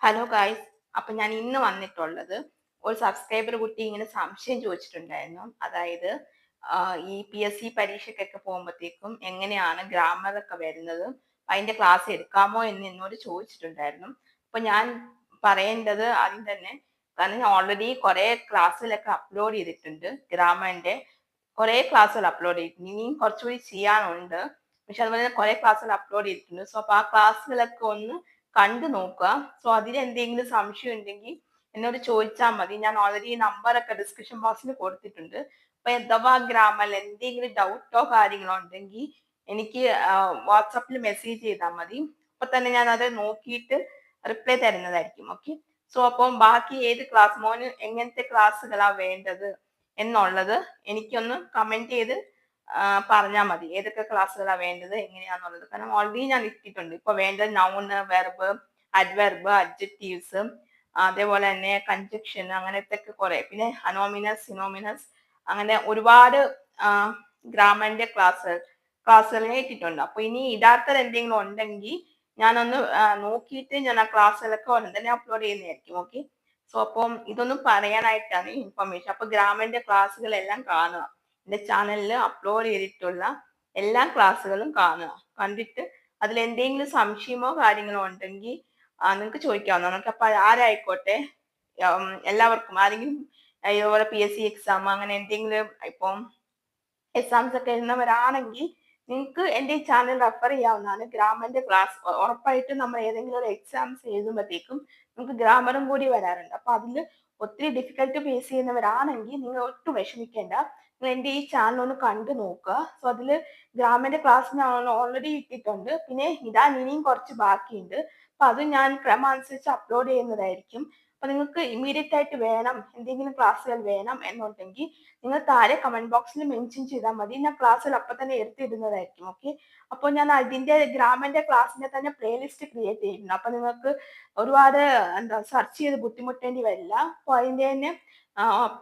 Hello guys. അപ്പൊ ഞാൻ ഇന്ന് വന്നിട്ടുള്ളത് ഒരു സബ്സ്ക്രൈബർ കുട്ടി ഇങ്ങനെ സംശയം ചോദിച്ചിട്ടുണ്ടായിരുന്നു. അതായത് ഈ PSC പരീക്ഷയ്ക്കൊക്കെ പോകുമ്പോഴത്തേക്കും എങ്ങനെയാണ് ഗ്രാമർ ഒക്കെ വരുന്നത്, അതിന്റെ ക്ലാസ് എടുക്കാമോ എന്ന് എന്നോട് ചോദിച്ചിട്ടുണ്ടായിരുന്നു. അപ്പൊ ഞാൻ പറയേണ്ടത് ആദ്യം തന്നെ, കാരണം ഞാൻ ഓൾറെഡി കുറെ ക്ലാസ്സിലൊക്കെ അപ്ലോഡ് ചെയ്തിട്ടുണ്ട്. ഗ്രാമറിന്റെ കുറെ ക്ലാസ്സുകൾ അപ്ലോഡ് ചെയ്തിട്ടുണ്ട്, ഇനിയും കുറച്ചുകൂടി ചെയ്യാനുണ്ട്. പക്ഷെ അതുപോലെ തന്നെ കുറെ ക്ലാസ്സുകൾ അപ്ലോഡ് ചെയ്തിട്ടുണ്ട്. സോ അപ്പൊ ആ ക്ലാസ്സുകളൊക്കെ ഒന്ന് കണ്ടു നോക്കുക. സോ അതിൽ എന്തെങ്കിലും സംശയം ഉണ്ടെങ്കിൽ എന്നോട് ചോദിച്ചാൽ മതി. ഞാൻ ഓൾറെഡി നമ്പറൊക്കെ ഡിസ്ക്രിപ്ഷൻ ബോക്സിൽ കൊടുത്തിട്ടുണ്ട്. അപ്പൊ അഥവാ ഗ്രാമറിൽ എന്തെങ്കിലും ഡൗട്ടോ കാര്യങ്ങളോ ഉണ്ടെങ്കിൽ എനിക്ക് വാട്സാപ്പിൽ മെസ്സേജ് ചെയ്താൽ മതി. അപ്പൊ തന്നെ ഞാൻ അത് നോക്കിയിട്ട് റിപ്ലൈ തരുന്നതായിരിക്കും. ഓക്കെ. സോ അപ്പം ബാക്കി ഏത് ക്ലാസ്, മോന് എങ്ങനത്തെ ക്ലാസ്സുകളാ വേണ്ടത് എന്നുള്ളത് എനിക്കൊന്ന് കമന്റ് ചെയ്ത് പറഞ്ഞാൽ മതി. ഏതൊക്കെ ക്ലാസ്സുകളാണ് വേണ്ടത്, എങ്ങനെയാന്നുള്ളത്. കാരണം ഓൾറെഡി ഞാൻ ഇട്ടിട്ടുണ്ട്. ഇപ്പൊ വേണ്ടത് നൗണ്, വെർബ്, അഡ്വെർബ്, അഡ്ജക്റ്റീവ്സ്, അതേപോലെ തന്നെ കൺജക്ഷൻ, അങ്ങനത്തെ ഒക്കെ കുറെ, പിന്നെ അനോമിനസ്, സിനോമിനസ്, അങ്ങനെ ഒരുപാട് ഗ്രാമറിന്റെ ക്ലാസ്സുകൾ ഞാൻ ഇട്ടിട്ടുണ്ട്. അപ്പൊ ഇനി ഇടാത്തത് എന്തെങ്കിലും ഉണ്ടെങ്കിൽ ഞാനൊന്ന് നോക്കിയിട്ട് ഞാൻ ആ ക്ലാസ്സുകളൊക്കെ ഉടൻ തന്നെ അപ്ലോഡ് ചെയ്യുന്നതായിരിക്കും. ഓക്കെ. സോ അപ്പം ഇതൊന്നും പറയാനായിട്ടാണ് ഇൻഫർമേഷൻ. അപ്പൊ ഗ്രാമറിന്റെ ക്ലാസ്സുകളെല്ലാം കാണുക. എന്റെ ചാനലിൽ അപ്ലോഡ് ചെയ്തിട്ടുള്ള എല്ലാ ക്ലാസ്സുകളും കാണുക. കണ്ടിട്ട് അതിൽ എന്തെങ്കിലും സംശയമോ കാര്യങ്ങളോ ഉണ്ടെങ്കിൽ നിങ്ങൾക്ക് ചോദിക്കാവുന്നതാണ്. നമുക്ക് അപ്പൊ ആരായിക്കോട്ടെ, എല്ലാവർക്കും, ആരെങ്കിലും ഇതുപോലെ PSC എക്സാം അങ്ങനെ എന്തെങ്കിലും ഇപ്പം എക്സാംസ് ഒക്കെ എഴുതുന്നവരാണെങ്കിൽ നിങ്ങൾക്ക് എൻ്റെ ഈ ചാനൽ റെഫർ ചെയ്യാവുന്നതാണ്. ഗ്രാമറിന്റെ ക്ലാസ് ഉറപ്പായിട്ടും നമ്മൾ ഏതെങ്കിലും ഒരു എക്സാംസ് എഴുതുമ്പോഴത്തേക്കും നമുക്ക് ഗ്രാമറും കൂടി വരാറുണ്ട്. അപ്പൊ അതിൽ ഒത്തിരി ഡിഫിക്കൽട്ട് ഫേസ് ചെയ്യുന്നവരാണെങ്കിൽ നിങ്ങൾ ഒട്ടും വിഷമിക്കേണ്ട. നിങ്ങൾ എൻ്റെ ഈ ചാനൽ ഒന്ന് കണ്ടു നോക്കുക. സോ അതിൽ ഗ്രാമറിന്റെ ക്ലാസ് ഞാൻ ഓൾറെഡി ഇട്ടിട്ടുണ്ട്. പിന്നെ ഇടാൻ ഇനിയും കുറച്ച് ബാക്കിയുണ്ട്. അപ്പൊ അത് ഞാൻ ക്രമം അനുസരിച്ച് അപ്ലോഡ് ചെയ്യുന്നതായിരിക്കും. അപ്പൊ നിങ്ങൾക്ക് ഇമ്മീഡിയറ്റ് ആയിട്ട് വേണം, എന്തെങ്കിലും ക്ലാസ്സുകൾ വേണം എന്നുണ്ടെങ്കിൽ നിങ്ങൾ താഴെ കമന്റ് ബോക്സിൽ മെൻഷൻ ചെയ്താൽ മതി. ഞാൻ ക്ലാസ്സിൽ അപ്പൊ തന്നെ എടുത്തിടുന്നതായിരിക്കും. ഓക്കെ. അപ്പോൾ ഞാൻ അതിന്റെ ഗ്രാമറിന്റെ ക്ലാസ്സിന്റെ തന്നെ പ്ലേലിസ്റ്റ് ക്രിയേറ്റ് ചെയ്തിട്ടുണ്ട്. അപ്പൊ നിങ്ങൾക്ക് ഒരുപാട് സെർച്ച് ചെയ്ത് ബുദ്ധിമുട്ടേണ്ടി വരില്ല. അപ്പൊ അതിന്റെ തന്നെ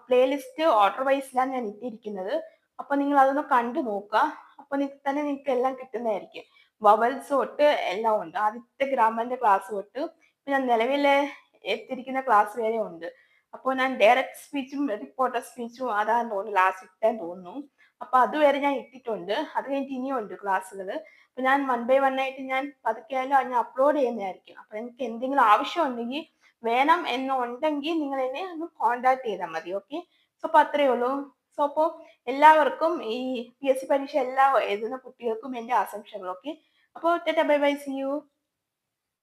പ്ലേലിസ്റ്റ് ഓർഡർ വൈസിലാണ് ഞാൻ ഇട്ടിരിക്കുന്നത്. അപ്പൊ നിങ്ങൾ അതൊന്ന് കണ്ടു നോക്കുക. അപ്പൊ നിങ്ങൾക്ക് എല്ലാം കിട്ടുന്നതായിരിക്കും. വവൽസ് തൊട്ട് എല്ലാം ഉണ്ട്. ആദ്യത്തെ ഗ്രാമറിന്റെ ക്ലാസ് തൊട്ട് ഞാൻ നിലവിലെ എടുത്തിരിക്കുന്ന ക്ലാസ് വരെ ഉണ്ട്. അപ്പോൾ ഞാൻ ഡയറക്റ്റ് സ്പീച്ചും റിപ്പോർട്ടർ സ്പീച്ചും അതാന്ന് തോന്നുന്നു ലാസ്റ്റ് ഇട്ടാൻ തോന്നുന്നു. അപ്പൊ അതുവരെ ഞാൻ ഇട്ടിട്ടുണ്ട്. അത് കഴിഞ്ഞിട്ട് ഇനിയും ഉണ്ട് ക്ലാസ്സുകൾ. അപ്പൊ ഞാൻ വൺ ബൈ വൺ ആയിട്ട് ഞാൻ പതുക്കെയായാലും ഞാൻ അപ്ലോഡ് ചെയ്യുന്നതായിരിക്കും. അപ്പൊ നിങ്ങൾക്ക് എന്തെങ്കിലും ആവശ്യം ഉണ്ടെങ്കിൽ, വേണം എന്നുണ്ടെങ്കിൽ നിങ്ങൾ എന്നെ ഒന്ന് കോണ്ടാക്ട് ചെയ്താൽ മതി. ഓക്കെ. സോ അപ്പൊ അത്രയേ ഉള്ളൂ. സോ അപ്പോൾ എല്ലാവർക്കും ഈ PSC പരീക്ഷ എല്ലാ എഴുതുന്ന കുട്ടികൾക്കും എന്റെ ആശംസകൾ. ഓക്കെ. അപ്പോൾ ബൈ ബൈ, സി യു.